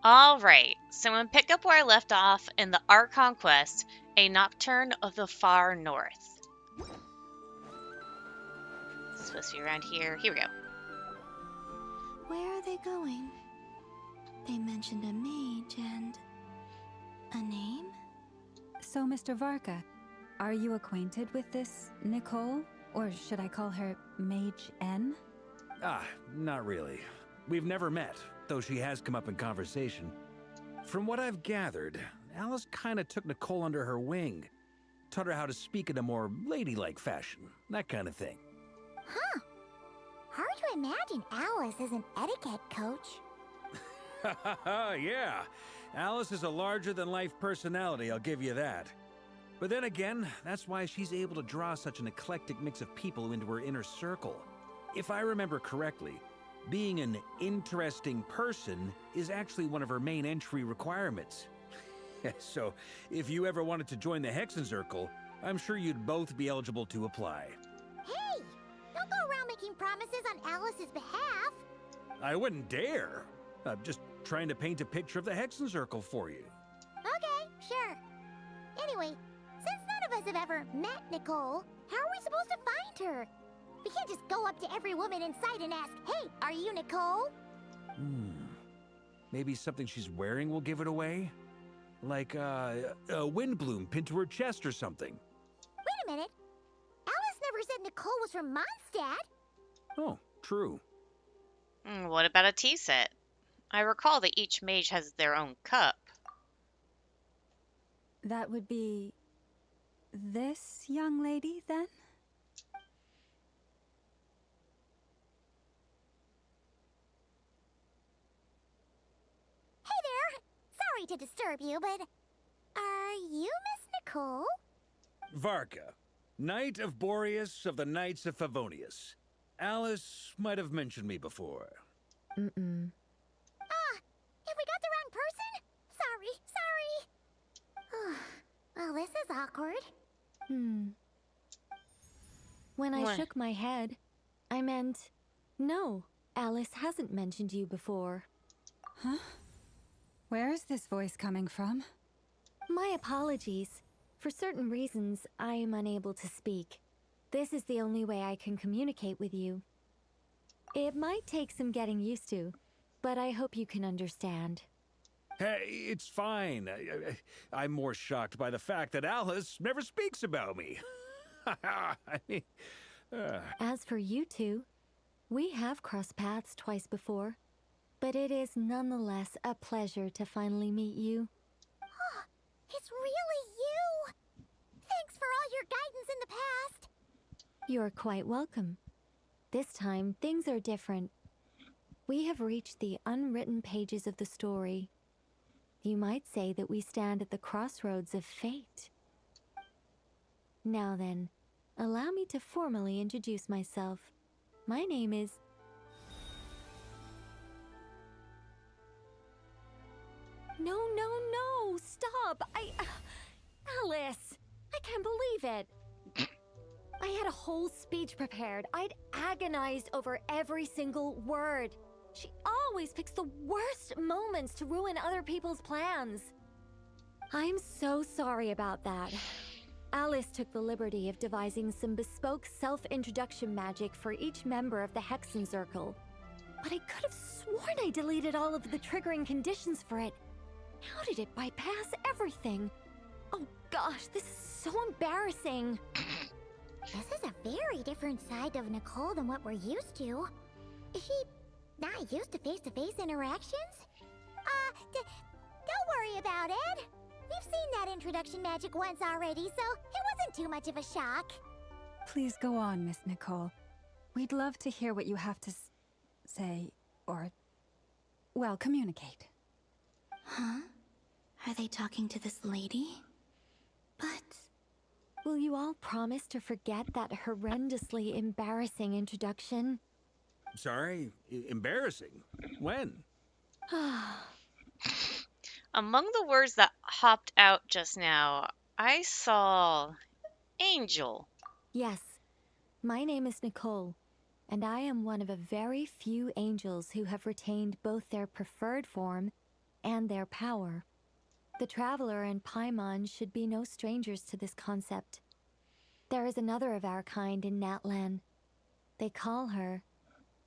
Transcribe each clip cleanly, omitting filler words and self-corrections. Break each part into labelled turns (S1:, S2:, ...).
S1: Alright, so I'm pick up where I left off in the Archon quest, a Nocturne of the Far North. It's supposed to be around here. Here we go.
S2: Where are they going? They mentioned a mage and... a name?
S3: So, Mr. Varka, are you acquainted with this Nicole? Or should I call her Mage N?
S4: Not really. We've never met, though she has come up in conversation. From what I've gathered, Alice kinda took Nicole under her wing. Taught her how to speak in a more ladylike fashion, that kind of thing.
S2: Huh. Hard to imagine Alice as an etiquette coach.
S4: Yeah. Alice is a larger-than-life personality, I'll give you that. But then again, that's why she's able to draw such an eclectic mix of people into her inner circle. If I remember correctly, being an interesting person is actually one of her main entry requirements. So, if you ever wanted to join the Hexenzirkel, I'm sure you'd both be eligible to apply.
S2: Hey! Don't go around making promises on Alice's behalf.
S4: I wouldn't dare. I'm just trying to paint a picture of the Hexenzirkel for you.
S2: Okay, sure. Anyway, since none of us have ever met Nicole, how are we supposed to find her? We can't just go up to every woman in sight and ask, "Hey, are you Nicole?"
S4: Maybe something she's wearing will give it away? Like, a windbloom pinned to her chest or something.
S2: Wait a minute. Alice never said Nicole was from Mondstadt.
S4: Oh, true.
S1: What about a tea set? I recall that each mage has their own cup.
S3: That would be... this young lady, then?
S2: Hey there! Sorry to disturb you, but are you Miss Nicole?
S4: Varka, Knight of Boreas of the Knights of Favonius. Alice might have mentioned me before.
S3: Mm-mm.
S2: Have we got the wrong person? Sorry. Well, this is awkward.
S3: When I
S1: What?
S3: shook my head, I meant... no, Alice hasn't mentioned you before. Huh? Where is this voice coming from? My apologies. For certain reasons, I am unable to speak. This is the only way I can communicate with you. It might take some getting used to, but I hope you can understand.
S4: Hey, it's fine. I'm more shocked by the fact that Alice never speaks about me. I mean,
S3: As for you two, we have crossed paths twice before, but it is nonetheless a pleasure to finally meet you.
S2: It's really you! Thanks for all your guidance in the past.
S3: You're quite welcome. This time, things are different. We have reached the unwritten pages of the story. You might say that we stand at the crossroads of fate. Now then, allow me to formally introduce myself. My name is... No, stop! Alice! I can't believe it! I had a whole speech prepared. I'd agonized over every single word. She always picks the worst moments to ruin other people's plans. I'm so sorry about that. Alice took the liberty of devising some bespoke self-introduction magic for each member of the Hexenzirkel. But I could have sworn I deleted all of the triggering conditions for it. How did it bypass everything? Oh gosh, this is so embarrassing.
S2: This is a very different side of Nicole than what we're used to. Is she not used to face-to-face interactions? Don't worry about it. We've seen that introduction magic once already, so it wasn't too much of a shock.
S3: Please go on, Miss Nicole. We'd love to hear what you have to say, or, well, communicate.
S2: Huh? Are they talking to this lady? But...
S3: will you all promise to forget that horrendously embarrassing introduction?
S4: sorry, embarrassing. When?
S1: Among the words that hopped out just now, I saw angel.
S3: Yes, my name is Nicole, and I am one of a very few angels who have retained both their preferred form and their power. The Traveler and Paimon should be no strangers to this concept. There is another of our kind in Natlan. They call her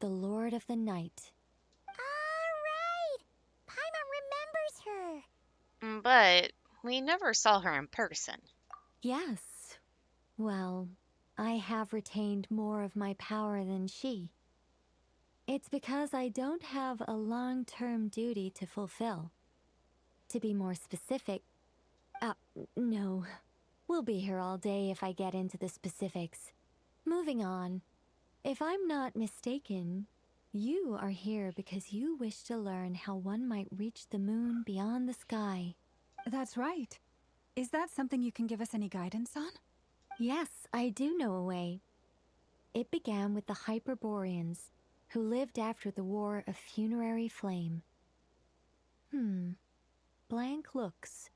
S3: the Lord of the Night.
S2: Alright! Paimon remembers her!
S1: But we never saw her in person.
S3: Yes. Well, I have retained more of my power than she. It's because I don't have a long-term duty to fulfill. To be more specific, no. We'll be here all day if I get into the specifics. Moving on. If I'm not mistaken, you are here because you wish to learn how one might reach the moon beyond the sky.
S5: That's right. Is that something you can give us any guidance on?
S3: Yes, I do know a way. It began with the Hyperboreans, who lived after the War of Funerary Flame. Blank looks.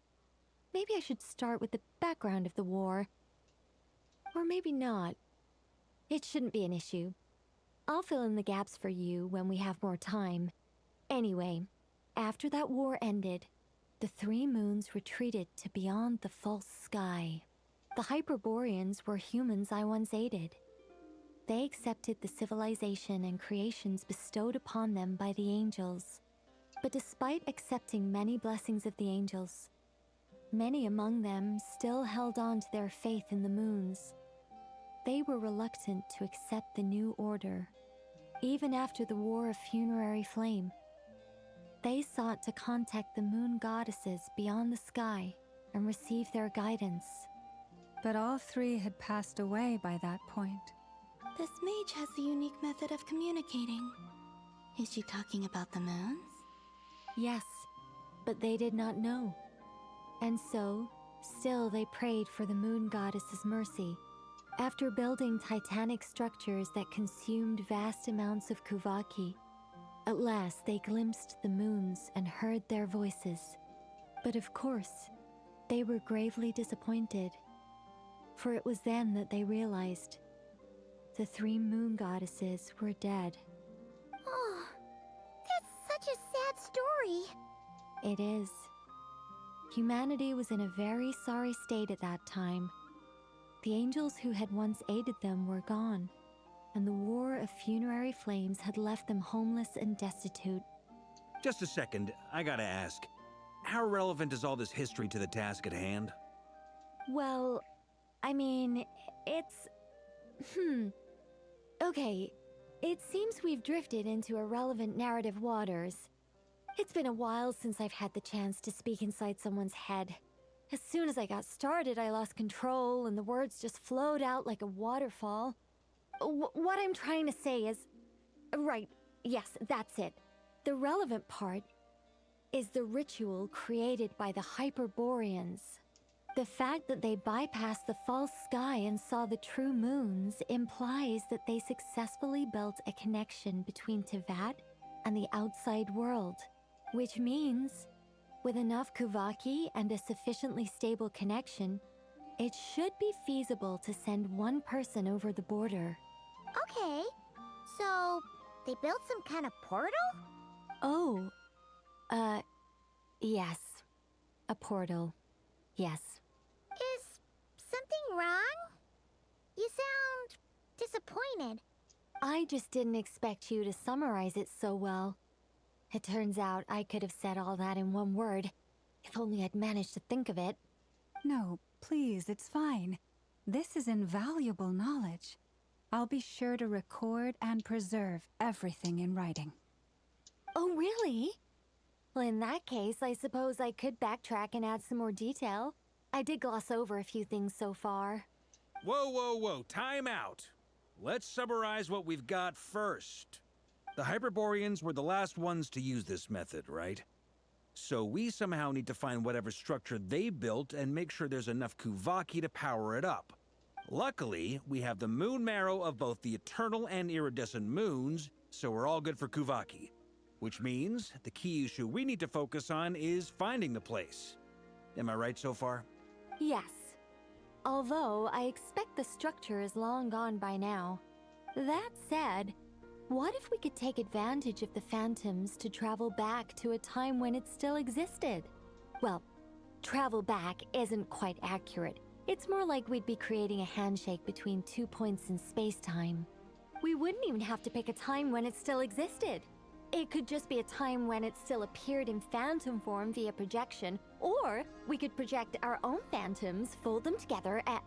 S3: Maybe I should start with the background of the war. Or maybe not. It shouldn't be an issue. I'll fill in the gaps for you when we have more time. Anyway, after that war ended, the three moons retreated to beyond the false sky. The Hyperboreans were humans I once aided. They accepted the civilization and creations bestowed upon them by the angels. But despite accepting many blessings of the angels, many among them still held on to their faith in the moons. They were reluctant to accept the new order, even after the War of Funerary Flame. They sought to contact the moon goddesses beyond the sky and receive their guidance.
S5: But all three had passed away by that point.
S6: This mage has a unique method of communicating. Is she talking about the moons?
S3: Yes, but they did not know. And so, still they prayed for the moon goddess's mercy. After building titanic structures that consumed vast amounts of Kuvaki, at last they glimpsed the moons and heard their voices. But of course, they were gravely disappointed. For it was then that they realized the three moon goddesses were dead.
S2: Oh, that's such a sad story.
S3: It is. Humanity was in a very sorry state at that time. The angels who had once aided them were gone, and the War of Funerary Flames had left them homeless and destitute.
S4: Just a second, I gotta ask. How relevant is all this history to the task at hand?
S3: Well, I mean, it's... Okay, it seems we've drifted into irrelevant narrative waters. It's been a while since I've had the chance to speak inside someone's head. As soon as I got started, I lost control and the words just flowed out like a waterfall. What I'm trying to say is... Right, yes, that's it. The relevant part is the ritual created by the Hyperboreans. The fact that they bypassed the false sky and saw the true moons implies that they successfully built a connection between Tevat and the outside world. Which means, with enough Kuvaki and a sufficiently stable connection, it should be feasible to send one person over the border.
S2: Okay, so they built some kind of portal?
S3: Oh, yes. A portal. Yes.
S2: Is something wrong? You sound disappointed.
S3: I just didn't expect you to summarize it so well. It turns out I could have said all that in one word, if only I'd managed to think of it.
S5: No, please, it's fine. This is invaluable knowledge. I'll be sure to record and preserve everything in writing.
S3: Oh, really? Well, in that case, I suppose I could backtrack and add some more detail. I did gloss over a few things so far.
S4: Whoa, time out. Let's summarize what we've got first. The Hyperboreans were the last ones to use this method, right? So we somehow need to find whatever structure they built and make sure there's enough Kuvaki to power it up. Luckily, we have the moon marrow of both the eternal and iridescent moons, so we're all good for Kuvaki. Which means the key issue we need to focus on is finding the place. Am I right so far?
S3: Yes. Although I expect the structure is long gone by now. That said, What if we could take advantage of the phantoms to travel back to a time when it still existed? Well, travel back isn't quite accurate. It's more like we'd be creating a handshake between 2 points in space-time. We wouldn't even have to pick a time when it still existed. It could just be a time when it still appeared in phantom form via projection, or we could project our own phantoms, fold them together, and...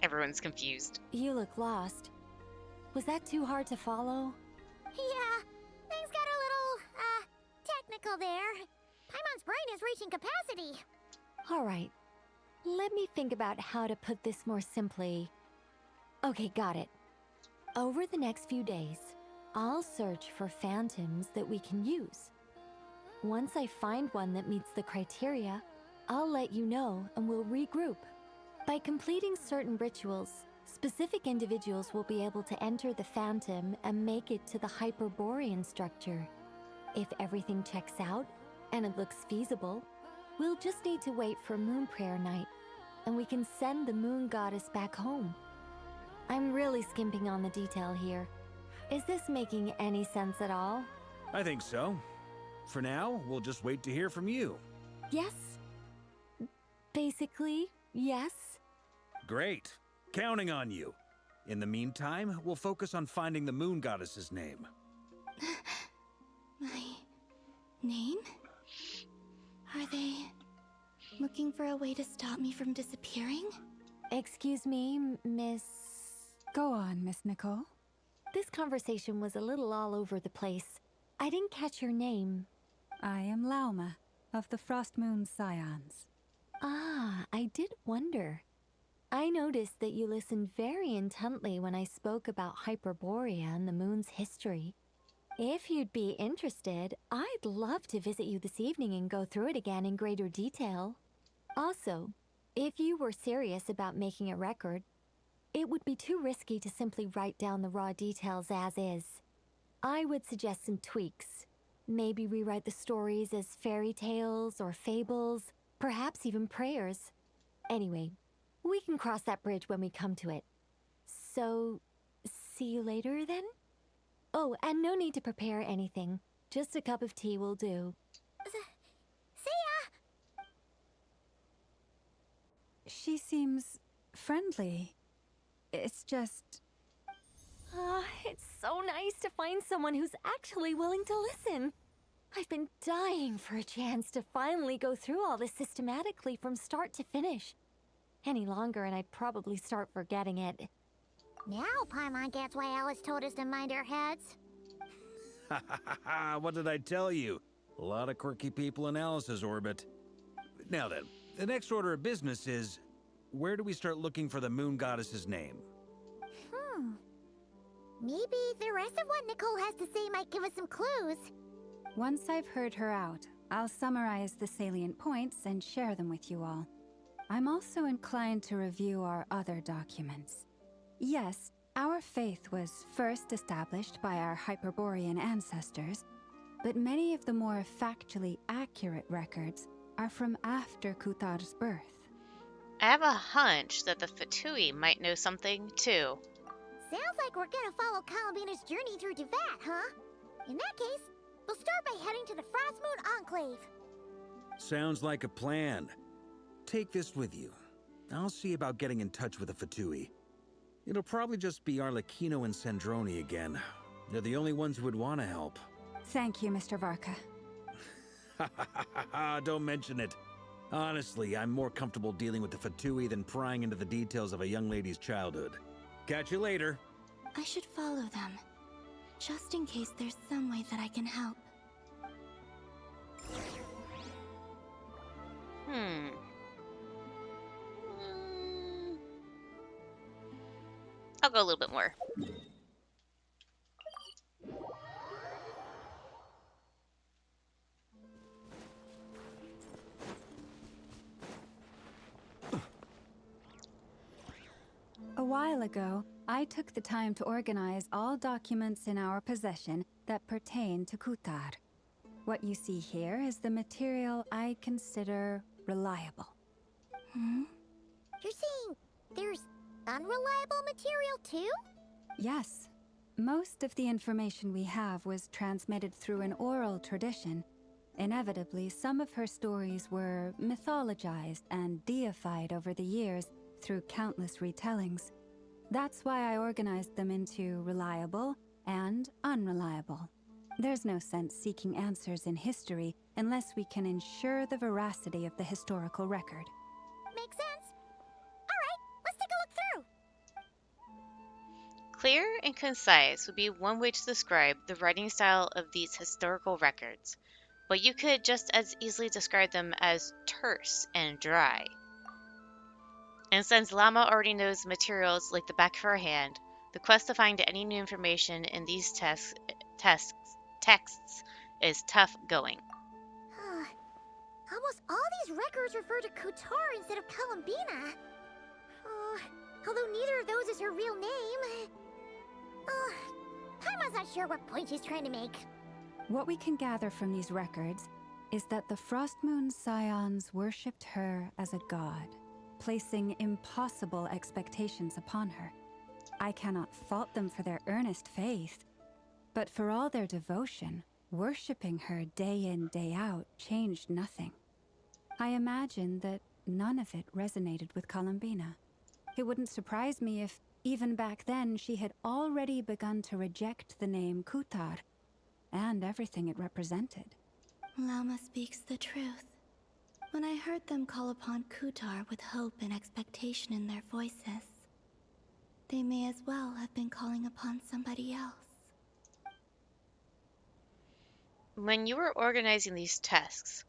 S1: Everyone's confused.
S3: You look lost. Was that too hard to follow?
S2: Yeah, things got a little, technical there. Paimon's brain is reaching capacity.
S3: All right. Let me think about how to put this more simply. Okay, got it. Over the next few days, I'll search for phantoms that we can use. Once I find one that meets the criteria, I'll let you know and we'll regroup. By completing certain rituals, specific individuals will be able to enter the phantom and make it to the Hyperborean structure. If everything checks out, and it looks feasible, we'll just need to wait for Moon Prayer Night, and we can send the Moon Goddess back home. I'm really skimping on the detail here. Is this making any sense at all?
S4: I think so. For now, we'll just wait to hear from you.
S3: Yes. Basically, yes.
S4: Great. Counting on you. In the meantime, we'll focus on finding the Moon Goddess's name.
S6: My name? Are they looking for a way to stop me from disappearing?
S3: Excuse me, Miss...
S5: Go on, Miss Nicole.
S3: This conversation was a little all over the place. I didn't catch your name.
S5: I am Lauma, of the Frost Moon Scions.
S3: Ah, I did wonder. I noticed that you listened very intently when I spoke about Hyperborea and the moon's history. If you'd be interested, I'd love to visit you this evening and go through it again in greater detail. Also, if you were serious about making a record, it would be too risky to simply write down the raw details as is. I would suggest some tweaks. Maybe rewrite the stories as fairy tales or fables, perhaps even prayers. Anyway, we can cross that bridge when we come to it. So, see you later then? Oh, and no need to prepare anything. Just a cup of tea will do.
S2: See ya!
S5: She seems friendly. It's just...
S3: It's so nice to find someone who's actually willing to listen. I've been dying for a chance to finally go through all this systematically from start to finish. Any longer and I'd probably start forgetting it.
S2: Now Paimon gets why Alice told us to mind our heads.
S4: Ha ha ha ha! What did I tell you? A lot of quirky people in Alice's orbit. Now then, the next order of business is... where do we start looking for the Moon Goddess's name?
S2: Maybe the rest of what Nicole has to say might give us some clues.
S5: Once I've heard her out, I'll summarize the salient points and share them with you all. I'm also inclined to review our other documents. Yes, our faith was first established by our Hyperborean ancestors, but many of the more factually accurate records are from after Kuthar's birth.
S1: I have a hunch that the Fatui might know something too.
S2: Sounds like we're gonna follow Columbina's journey through Devat, huh? In that case, we'll start by heading to the Frost Moon Enclave.
S4: Sounds like a plan. Take this with you. I'll see about getting in touch with the Fatui. It'll probably just be Arlecchino and Sandroni again. They're the only ones who would want to help.
S5: Thank you, Mr. Varka.
S4: Ha ha ha ha ha! Don't mention it. Honestly, I'm more comfortable dealing with the Fatui than prying into the details of a young lady's childhood. Catch you later.
S6: I should follow them, just in case there's some way that I can help.
S1: Hmm. I'll go a little bit more.
S5: A while ago, I took the time to organize all documents in our possession that pertain to Kuthar. What you see here is the material I consider reliable.
S2: You're saying there's unreliable material too?
S5: Yes. Most of the information we have was transmitted through an oral tradition. Inevitably, some of her stories were mythologized and deified over the years through countless retellings. That's why I organized them into reliable and unreliable. There's no sense seeking answers in history unless we can ensure the veracity of the historical record.
S2: Makes sense. Alright, let's take a look through.
S1: Clear and concise would be one way to describe the writing style of these historical records, but you could just as easily describe them as terse and dry. And since Llama already knows materials like the back of her hand, the quest to find any new information in these texts is tough going.
S2: Almost all these records refer to Kutar instead of Columbina. Although neither of those is her real name. Paimon's not sure what point she's trying to make.
S5: What we can gather from these records is that the Frost Moon Scions worshipped her as a god, placing impossible expectations upon her. I cannot fault them for their earnest faith, but for all their devotion, worshipping her day in, day out changed nothing. I imagine that none of it resonated with Columbina. It wouldn't surprise me if, even back then, she had already begun to reject the name Kutar and everything it represented.
S6: Llama speaks the truth. When I heard them call upon Kutar with hope and expectation in their voices, they may as well have been calling upon somebody else.
S1: When you were organizing these tasks,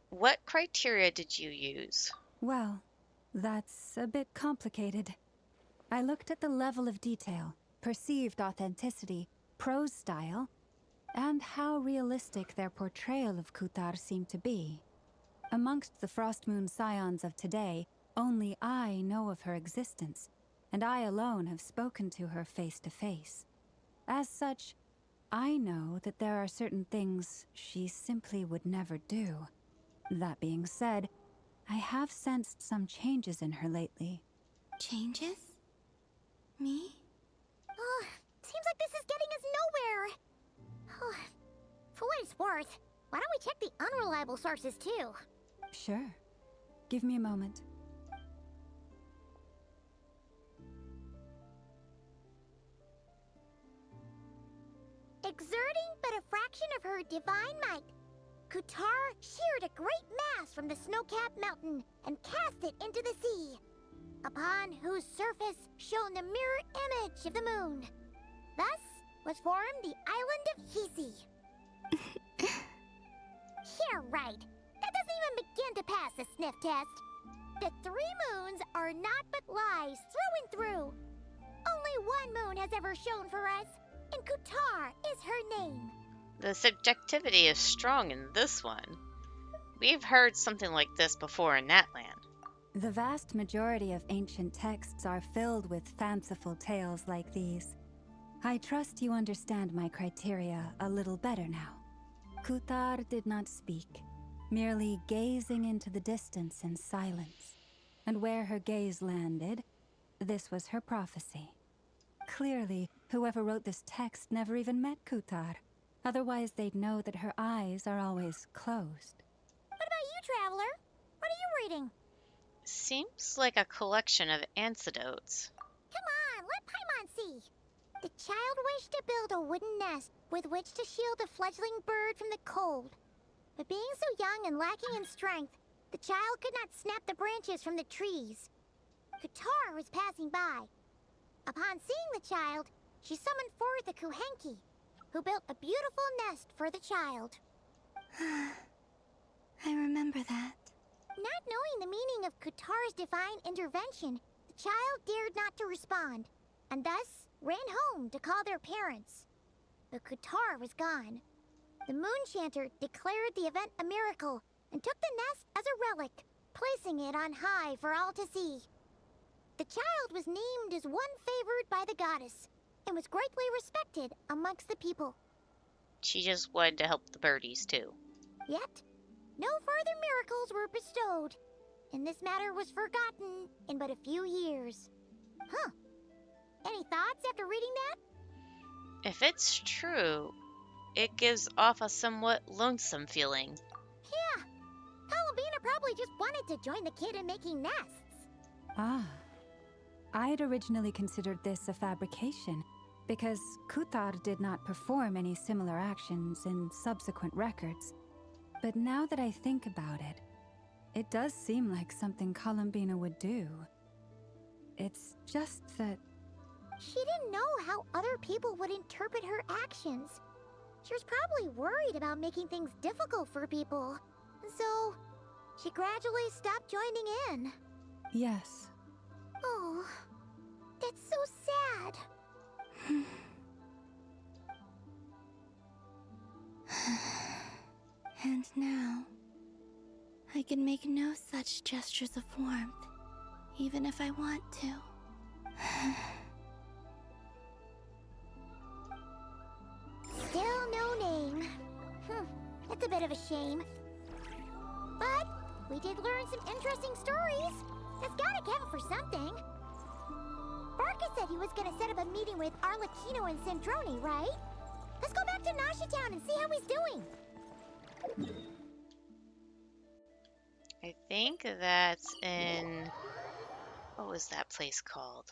S1: what criteria did you use?
S5: Well, that's a bit complicated. I looked at the level of detail, perceived authenticity, prose style, and how realistic their portrayal of Kutar seemed to be. Amongst the Frost Moon Scions of today, only I know of her existence, and I alone have spoken to her face to face. As such, I know that there are certain things she simply would never do. That being said, I have sensed some changes in her lately.
S6: Changes? Me?
S2: Seems like this is getting us nowhere. For what it's worth, why don't we check the unreliable sources too?
S5: Sure. Give me a moment.
S2: Exerting but a fraction of her divine might, Kutar sheared a great mass from the snow-capped mountain and cast it into the sea, upon whose surface shone the mirror image of the moon. Thus was formed the island of Hisi. Yeah, right. That doesn't even begin to pass the sniff test. The 3 moons are naught but lies through and through. Only one moon has ever shone for us, and Kutar is her name.
S1: The subjectivity is strong in this one. We've heard something like this before in Natland.
S5: The vast majority of ancient texts are filled with fanciful tales like these. I trust you understand my criteria a little better now. Kutar did not speak, merely gazing into the distance in silence. And where her gaze landed, this was her prophecy. Clearly, whoever wrote this text never even met Kutar. Otherwise, they'd know that her eyes are always closed.
S2: What about you, Traveler? What are you reading?
S1: Seems like a collection of anecdotes.
S2: Come on, let Paimon see. The child wished to build a wooden nest with which to shield the fledgling bird from the cold. But being so young and lacking in strength, the child could not snap the branches from the trees. Kutar was passing by. Upon seeing the child, she summoned forth a Kuhenki, who built a beautiful nest for the child.
S6: I remember that.
S2: Not knowing the meaning of Kutar's divine intervention, the child dared not to respond, and thus ran home to call their parents. But Kutar was gone. The Moonchanter declared the event a miracle and took the nest as a relic, placing it on high for all to see. The child was named as one favored by the goddess and was greatly respected amongst the people.
S1: She just wanted to help the birdies, too.
S2: Yet, no further miracles were bestowed, and this matter was forgotten in but a few years. Huh. Any thoughts after reading that?
S1: If it's true, it gives off a somewhat lonesome feeling.
S2: Yeah. Columbina probably just wanted to join the kid in making nests.
S5: Ah. I'd originally considered this a fabrication, because Kutar did not perform any similar actions in subsequent records. But now that I think about it, it does seem like something Columbina would do. It's just that...
S2: She didn't know how other people would interpret her actions. She was probably worried about making things difficult for people. So, she gradually stopped joining in.
S5: Yes.
S2: Oh, that's so sad.
S6: And now, I can make no such gestures of warmth, even if I want to.
S2: Still no name. That's a bit of a shame. But we did learn some interesting stories. That's gotta count for something. Barca said he was gonna set up a meeting with Arlecchino and Centrone, right? Let's go back to Nashi Town and see how he's doing.
S1: I think that's in... What was that place called?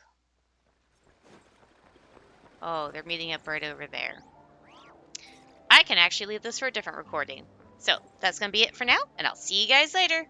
S1: Oh, they're meeting up right over there. I can actually leave this for a different recording. So, that's going to be it for now, and I'll see you guys later.